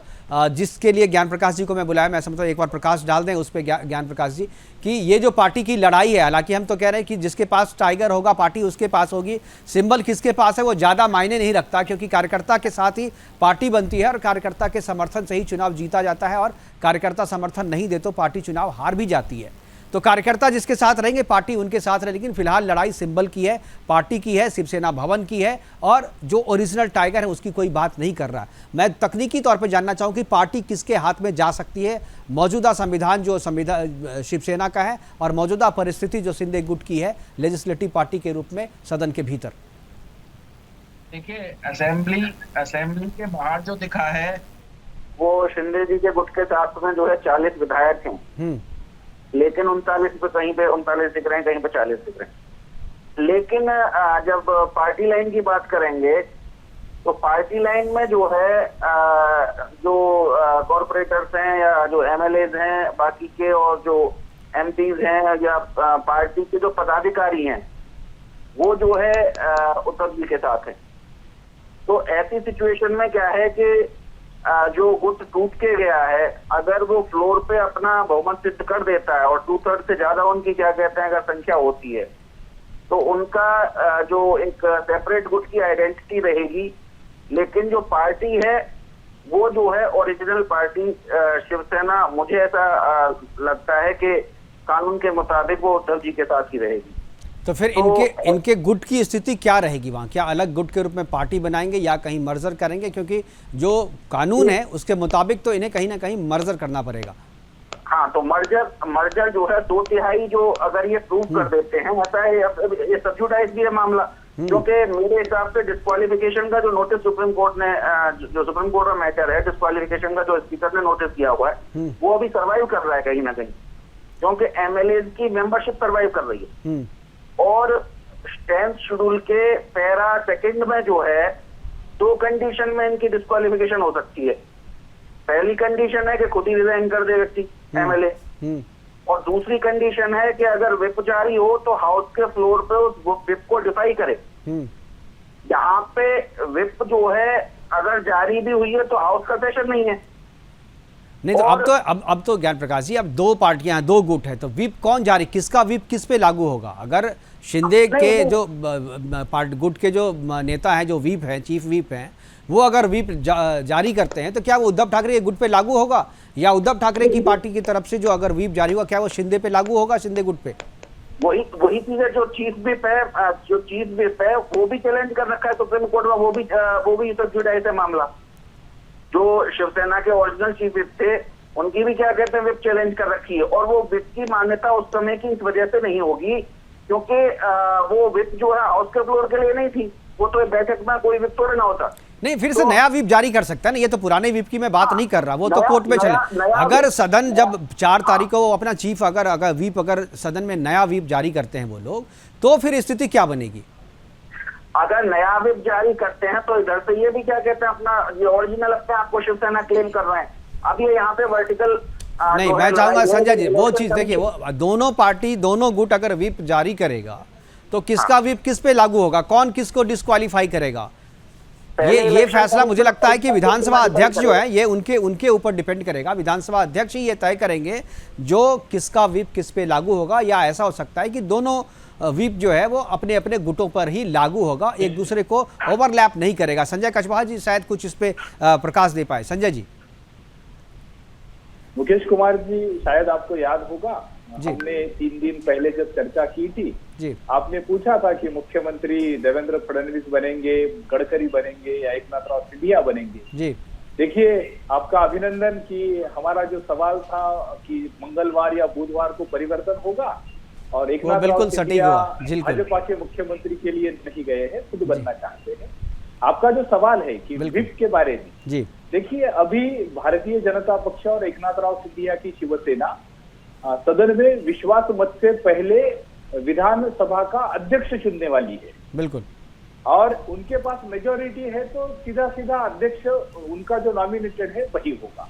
जिसके लिए ज्ञान प्रकाश जी को मैं बुलाया, मैं समझता हूँ एक बार प्रकाश डाल दें उस पर ज्ञान प्रकाश जी कि ये जो पार्टी की लड़ाई है, हालांकि हम तो कह रहे हैं कि जिसके पास टाइगर होगा पार्टी उसके पास होगी, सिंबल किसके पास है वो ज़्यादा मायने नहीं रखता, क्योंकि कार्यकर्ता के साथ ही पार्टी बनती है और कार्यकर्ता के समर्थन से ही चुनाव जीता जाता है, और कार्यकर्ता समर्थन नहीं दे तो पार्टी चुनाव हार भी जाती है। तो कार्यकर्ता जिसके साथ रहेंगे पार्टी उनके साथ रहे, लेकिन फिलहाल लड़ाई सिंबल की है, पार्टी की है, शिवसेना भवन की है, और जो ओरिजिनल टाइगर है उसकी कोई बात नहीं कर रहा। मैं तकनीकी तौर पर जानना चाहूँ कि पार्टी किसके हाथ में जा सकती है? मौजूदा संविधान जो शिवसेना का है और मौजूदा परिस्थिति जो शिंदे गुट की है लेजिस्लेटिव पार्टी के रूप में सदन के भीतर। देखिए असेंबली के बाहर जो दिखा है वो शिंदे जी के गुट के साथ में जो है 40 विधायक हैं, लेकिन 39 पे कहीं पे 39 दिख रहे हैं, कहीं पे 40 दिख रहे हैं। लेकिन जब पार्टी लाइन की बात करेंगे तो पार्टी लाइन में जो है जो कॉर्पोरेटर्स हैं या जो एमएलएज हैं बाकी के, और जो एमपीज हैं या पार्टी के जो पदाधिकारी हैं, वो जो है उद्धव जी के साथ है। तो ऐसी सिचुएशन में क्या है कि जो गुट टूट के गया है, अगर वो फ्लोर पे अपना बहुमत सिद्ध कर देता है और 2/3 से ज्यादा उनकी क्या कहते हैं अगर संख्या होती है, तो उनका जो एक सेपरेट गुट की आइडेंटिटी रहेगी। लेकिन जो पार्टी है वो जो है ओरिजिनल पार्टी शिवसेना, मुझे ऐसा लगता है कि कानून के मुताबिक वो उद्धव जी के साथ ही रहेगी। तो फिर इनके गुट की स्थिति क्या रहेगी वहाँ? क्या अलग गुट के रूप में पार्टी बनाएंगे या कहीं मर्जर करेंगे? क्योंकि जो कानून है उसके मुताबिक तो इन्हें कहीं ना कहीं मर्जर करना पड़ेगा। हाँ, तो मर्जर जो है 2/3 जो अगर ये प्रूव कर देते हैं, ऐसा है ये सब्जुडाइज भी है मामला, क्योंकि मेरे हिसाब से डिस्क्वालिफिकेशन का जो नोटिस सुप्रीम कोर्ट ने, जो सुप्रीम कोर्ट का मैटर है, डिस्क्वालिफिकेशन का जो स्पीकर ने नोटिस किया हुआ है, वो अभी सर्वाइव कर रहा है कहीं ना कहीं, क्योंकि एमएलए की मेंबरशिप सर्वाइव कर रही है। और 10th शेड्यूल के पैरा 2 में जो है 2 कंडीशन में इनकी डिस्क्वालिफिकेशन हो सकती है। पहली कंडीशन है कि खुद ही रिजाइन कर दे व्यक्ति एमएलए, और दूसरी कंडीशन है कि अगर विप जारी हो तो हाउस के फ्लोर पे उस विप को डिफाई करे। यहाँ पे विप जो है अगर जारी भी हुई है तो हाउस का सेशन नहीं है। नहीं तो अब तो ज्ञान प्रकाश जी, अब 2 पार्टियां, 2 गुट है, तो व्हिप कौन जारी, किसका व्हिप किस पे लागू होगा? अगर शिंदे के जो गुट के जो नेता हैं, जो व्हिप हैं, चीफ व्हिप हैं, वो अगर व्हिप जारी करते हैं तो क्या वो उद्धव ठाकरे के गुट पे लागू होगा, या उद्धव ठाकरे की पार्टी की तरफ से जो अगर व्हिप जारी हुआ क्या वो शिंदे पे लागू होगा, शिंदे गुट पे? वही चीजें जो चीफ विप है वो भी चैलेंज कर रखा है सुप्रीम कोर्ट में, वो भी सब्सिडाइज है मामला। जो शिवसेना के ओरिजिनल चीफ विप थे उनकी भी क्या कहते हैं विप चैलेंज कर रखी है, और वो विप की मान्यता उस समय की इस वजह से नहीं होगी क्योंकि वो विप जो है हाउस के फ्लोर के लिए नहीं थी, वो तो बैठक में कोई विप तोड़ना होता। नहीं, फिर से नया व्हिप जारी कर सकता है ना, ये तो पुराने व्हिप की मैं बात नहीं कर रहा, वो तो कोर्ट में चले। अगर सदन जब 4 तारीख को अपना चीफ अगर व्हिप अगर सदन में नया व्हिप जारी करते हैं वो लोग, तो फिर स्थिति क्या बनेगी? अगर नया व्हिप जारी करते हैं तो इधर से ये भी क्या कहते हैं अपना ये ओरिजिनल अपने आपको शिवसेना क्लेम कर रहे हैं। अब ये यहाँ पे वर्टिकल नहीं, मैं चाहूंगा संजय जी वो चीज देखिए, वो दोनों पार्टी दोनों गुट अगर व्हिप जारी करेगा तो किसका व्हिप किस पे लागू होगा, कौन किसको डिस्क्वालीफाई करेगा, ये फैसला मुझे लगता है कि विधानसभा अध्यक्ष जो है ये उनके ऊपर डिपेंड करेगा। विधानसभा अध्यक्ष ही ये तय करेंगे जो किसका व्हिप किस पे लागू होगा, या ऐसा हो सकता है कि दोनों व्हिप जो है वो अपने अपने गुटों पर ही लागू होगा, एक दूसरे को ओवरलैप नहीं करेगा। संजय कुशवाहा जी शायद कुछ इस पे प्रकाश दे पाए। संजय जी। मुकेश कुमार जी, शायद आपको याद होगा हमने 3 दिन पहले जब चर्चा की थी जी, आपने पूछा था कि मुख्यमंत्री देवेंद्र फडणवीस बनेंगे, गडकरी बनेंगे या एकनाथराव सिंधिया बनेंगे जी। देखिए, आपका अभिनंदन कि हमारा जो सवाल था कि मंगलवार या बुधवार को परिवर्तन होगा और एकनाथराव सिंधिया भाजपा के मुख्यमंत्री के लिए नहीं गए हैं, खुद बनना चाहते हैं। आपका जो सवाल है कि व्हिप के बारे में जी, देखिए, अभी भारतीय जनता पक्ष और एकनाथराव सिंधिया की शिवसेना सदन में विश्वास मत से पहले विधानसभा का अध्यक्ष चुनने वाली है। बिल्कुल। और उनके पास मेजोरिटी है तो सीधा सीधा अध्यक्ष उनका जो नॉमिनेटेड है वही होगा।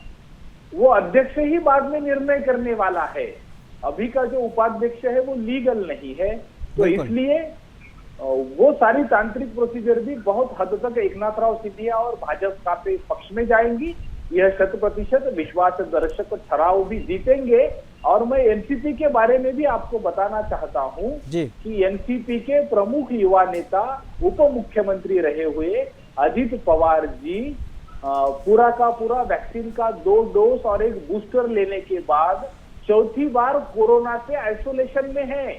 वो अध्यक्ष ही बाद में निर्णय करने वाला है। अभी का जो उपाध्यक्ष है वो लीगल नहीं है, तो इसलिए वो सारी तांत्रिक प्रोसीजर भी बहुत हद तक एकनाथराव सिंधिया और भाजपा के पक्ष में जाएंगी। यह 100% विश्वास दर्शक ठहराव भी जीतेंगे। और मैं एनसीपी के बारे में भी आपको बताना चाहता हूं कि एनसीपी के प्रमुख युवा नेता उप मुख्यमंत्री रहे हुए अजित पवार जी पूरा का पूरा वैक्सीन का 2 डोज और 1 बूस्टर लेने के बाद चौथी बार कोरोना से आइसोलेशन में है।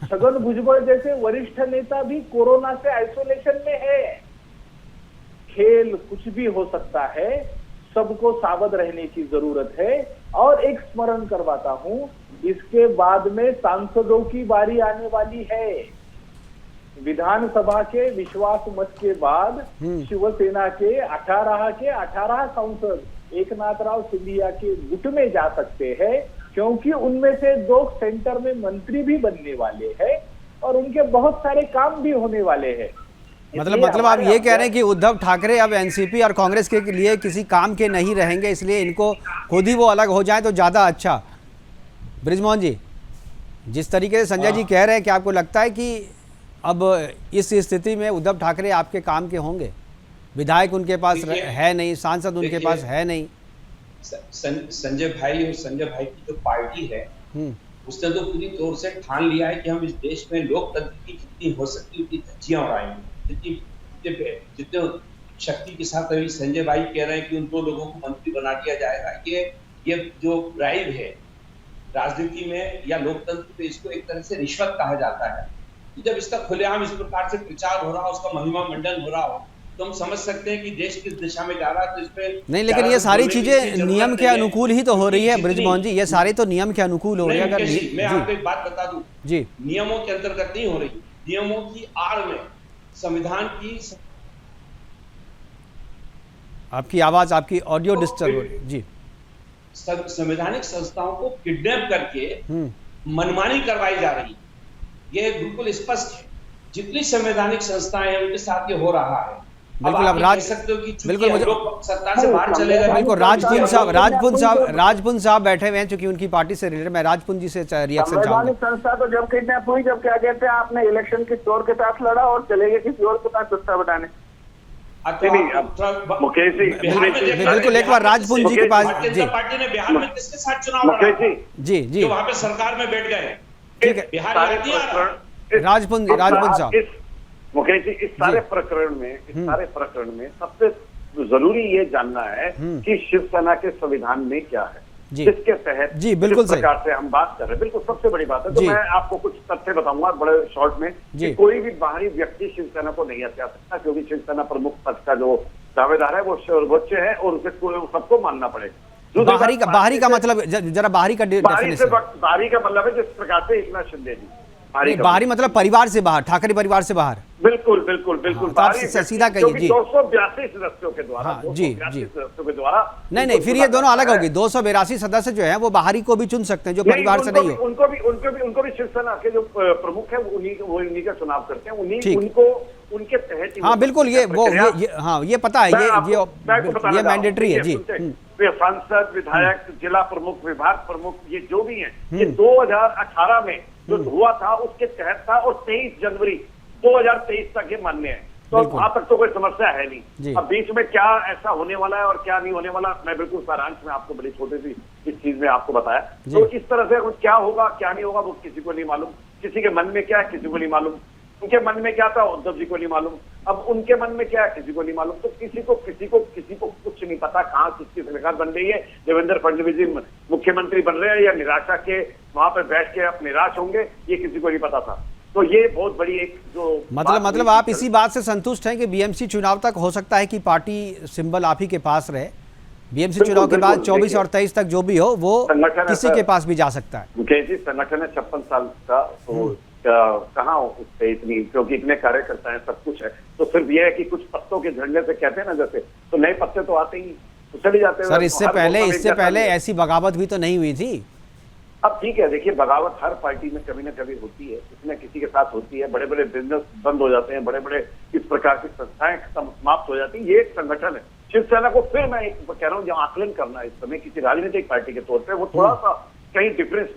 छगन भुजबल जैसे वरिष्ठ नेता भी कोरोना से आइसोलेशन में है। खेल कुछ भी हो सकता है, सबको सावध रहने की जरूरत है। और एक स्मरण करवाता हूं, इसके बाद में सांसदों की बारी आने वाली है। विधानसभा के विश्वास मत के बाद शिवसेना के 18 सांसद एकनाथराव सिंधिया के गुट में जा सकते हैं, क्योंकि उनमें से 2 सेंटर में मंत्री भी बनने वाले हैं और उनके बहुत सारे काम भी होने वाले हैं। मतलब आप ये कह रहे हैं कि उद्धव ठाकरे अब एनसीपी और कांग्रेस के लिए किसी काम के नहीं रहेंगे, इसलिए इनको खुद ही वो अलग हो जाए तो ज्यादा अच्छा। बृजमोहन जी, जिस तरीके से संजय जी कह रहे हैं, कि आपको लगता है कि अब इस स्थिति में उद्धव ठाकरे आपके काम के होंगे? विधायक उनके पास है नहीं, सांसद उनके पास है नहीं। संजय भाई और संजय भाई की जो पार्टी है उसने तो पूरी तौर से ठान लिया है कि हम इस देश में लोकतंत्र की जितनी हो सकती उतनी धज्जियां उड़ाएंगे। जितने शक्ति के साथ अभी संजय भाई कह रहे हैं कि उन 2 लोगों को मंत्री बना दिया जाएगा, ये जो ड्राइव है राजनीति में या लोकतंत्र पे, इसको एक तरह से रिश्वत कहा जाता है। जब इसका खुलेआम इस प्रकार से प्रचार हो रहा हो, उसका महिमा मंडन हो रहा हो, तो हम समझ सकते हैं कि देश किस दिशा में जा रहा है। तो इसपे नहीं, लेकिन ये सारी चीजें नियम के अनुकूल ही तो हो रही है बृजमोहन जी, ये सारे तो नियम के अनुकूल हो रही है। अगर मैं आपको एक बात बता दूं जी, नियमों के अंतर्गत नहीं हो रही, नियमों की आड़ में संविधान की। आपकी आवाज, आपकी ऑडियो डिस्टर्ब हो रही है जी। संवैधानिक संस्थाओं को किडनैप करके मनमानी करवाई जा रही है, ये बिल्कुल स्पष्ट है। जितनी संवैधानिक संस्थाएं हैं उनके साथ ये हो रहा है। बिल्कुल, अब राज सकते हो कि बिल्कुल मुझे सत्ता से बाहर चले गए। बिल्कुल, राजपुन साहब बैठे हुए हैं, चूंकि उनकी पार्टी से रिलेटेड। मैं राजपुन जी से रिएक्शन चाहूंगा। संस्था तो जब किडनैप हुई, जब क्या कहते हैं आपने इलेक्शन किसी और के साथ लड़ा और चले गए किसी और के साथ सत्ता बनाने। मुकेश जी बिल्कुल, एक बार राजपुन जी के पास जी। पार्टी ने बिहार में किसके साथ चुनाव लड़ा? जी जी, वहां पे सरकार में बैठ गए। ठीक है, बिहार राजपुन साहब। मुकेश जी, इस सारे प्रकरण में सबसे जरूरी ये जानना है कि शिवसेना के संविधान में क्या है। जी। जिसके तहत जी, बिल्कुल जिस सही। प्रकार से हम बात कर रहे हैं, बिल्कुल सबसे बड़ी बात है। तो जी। मैं आपको कुछ तथ्य बताऊंगा बड़े शॉर्ट में जी। कि कोई भी बाहरी व्यक्ति शिवसेना को नहीं हत्या सकता, क्योंकि शिवसेना प्रमुख पद का जो दावेदार है वो सर्वोच्च है और उसे सबको मानना पड़ेगा। दूसरी बाहरी बात, का बाहरी का पार्टी से- मतलब जरा बाहरी का बाहरी से डेफिनेशन। बाहरी का मतलब है जिस प्रकार से एकनाथ शिंदे जी का बाहरी मतलब परिवार से बाहर, ठाकरे परिवार से बाहर। बिल्कुल बिल्कुल बिल्कुल हाँ, तो आप बाहरी सीधा व्यक्ति, कहिए, क्योंकि जी। 282 सदस्यों के द्वारा हाँ, जी, 282 जी। सदस्यों के द्वारा नहीं, फिर ये दोनों अलग होगी। 282 सदस्य जो है वो बाहरी को भी चुन सकते हैं, जो परिवार से नहीं हो। उनको भी शिवसेना के जो प्रमुख है उन्हीं का चुनाव करते हैं, ठीक। उनको उनके तहत ही हाँ बिल्कुल, ये वो हाँ ये पता है, मैं आपको बताना ये चाहूँ, मैंडेटरी है जी। देखिए, सुनते हैं, सांसद, विधायक, जिला प्रमुख, विभाग प्रमुख, ये जो भी हैं, ये 2018 में जो हुआ था उसके तहत था और 23 जनवरी 2023 तक ये मान्य है। तो बिल्कुल। वहां तक तो कोई समस्या है जी। नहीं। अब बीच में क्या ऐसा होने वाला है और क्या नहीं होने वाला, मैं बिल्कुल सारांश में आपको बड़ी छोटी सी इस चीज में आपको बताया। जी। तो इस तरह से क्या होगा क्या नहीं होगा वो किसी को नहीं मालूम, किसी के मन में क्या है किसी को नहीं मालूम, उनके मन में क्या था उद्धव जी को नहीं मालूम, अब उनके मन में क्या है किसी को नहीं मालूम। तो किसी को कुछ नहीं पता कहाँ किसकी सरकार बन रही है। देवेंद्र फडणवीस जी मुख्यमंत्री बन रहे हैं या निराशा के वहां पर बैठ के आप निराश होंगे, ये किसी को नहीं पता था। तो ये बहुत बड़ी एक जो मतलब आप इसी बात से संतुष्ट हैं कि बीएमसी चुनाव तक हो सकता है कि पार्टी सिंबल आप ही के पास रहे, बीएमसी चुनाव के बाद 24 और 23 तक जो भी हो वो किसी के पास भी जा सकता है। मुकेश जी, संगठन है 56 साल का, तो कहाँ उस पे इतनी, क्योंकि इतने कार्यकर्ता हैं, सब कुछ है। तो सिर्फ ये है कि कुछ पत्तों के झड़ने से कहते हैं ना, जैसे तो नए पत्ते तो आते ही तो चले जाते हैं। सर इससे पहले ऐसी बगावत भी तो नहीं हुई थी। अब ठीक है, देखिए बगावत हर पार्टी में कभी ना कभी होती है, किसी न किसी के साथ होती है। बड़े बड़े बिजनेस बंद हो जाते हैं, बड़े बड़े इस प्रकार की संस्थाएं समाप्त हो जाती है। ये एक संगठन है। शिवसेना को फिर मैं एक कह रहा हूँ, जो आकलन करना इस समय किसी राजनीतिक पार्टी के तौर पर, वो थोड़ा सा कहीं डिफरेंस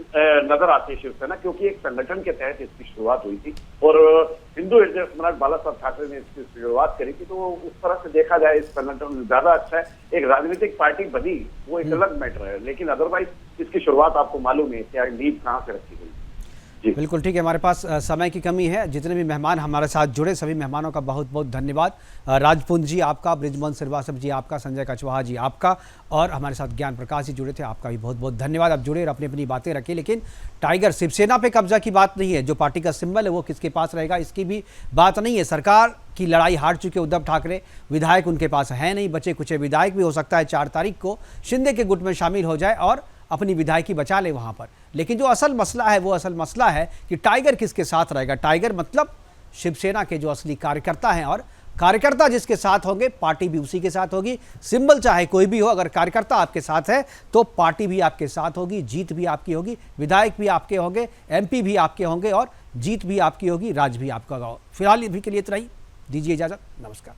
नजर आती है शिवसेना, क्योंकि एक संगठन के तहत इसकी शुरुआत हुई थी और हिंदू हृदय सम्राट बाला साहब ठाकरे ने इसकी शुरुआत करी थी। तो उस तरह से देखा जाए इस संगठन ज्यादा अच्छा है। एक राजनीतिक पार्टी बनी वो एक अलग मैटर है, लेकिन अदरवाइज इसकी शुरुआत आपको मालूम है क्या नींव कहाँ से रखी गई। बिल्कुल ठीक है, हमारे पास समय की कमी है। जितने भी मेहमान हमारे साथ जुड़े सभी मेहमानों का बहुत बहुत धन्यवाद। राजपुंज जी आपका, बृजमोहन श्रीवास्तव जी आपका, संजय कछवाहा जी आपका, और हमारे साथ ज्ञान प्रकाश जी जुड़े थे, आपका भी बहुत बहुत धन्यवाद। आप जुड़े और अपनी अपनी बातें रखें। लेकिन टाइगर शिवसेना पे कब्जा की बात नहीं है, जो पार्टी का सिंबल है वो किसके पास रहेगा इसकी भी बात नहीं है। सरकार की लड़ाई हार चुके उद्धव ठाकरे, विधायक उनके पास है नहीं, बचे कुछ विधायक भी हो सकता है 4 तारीख को शिंदे के गुट में शामिल हो जाए और अपनी विधायकी बचा ले वहां पर। लेकिन जो असल मसला है वो असल मसला है कि टाइगर किसके साथ रहेगा। टाइगर मतलब शिवसेना के जो असली कार्यकर्ता हैं, और कार्यकर्ता जिसके साथ होंगे पार्टी भी उसी के साथ होगी। सिंबल चाहे कोई भी हो, अगर कार्यकर्ता आपके साथ है तो पार्टी भी आपके साथ होगी, जीत भी आपकी होगी, विधायक भी आपके होंगे, एमपी भी आपके होंगे और जीत भी आपकी होगी, राज भी आपका होगा। फिलहाल अभी के लिए इतना ही, दीजिए इजाजत, नमस्कार।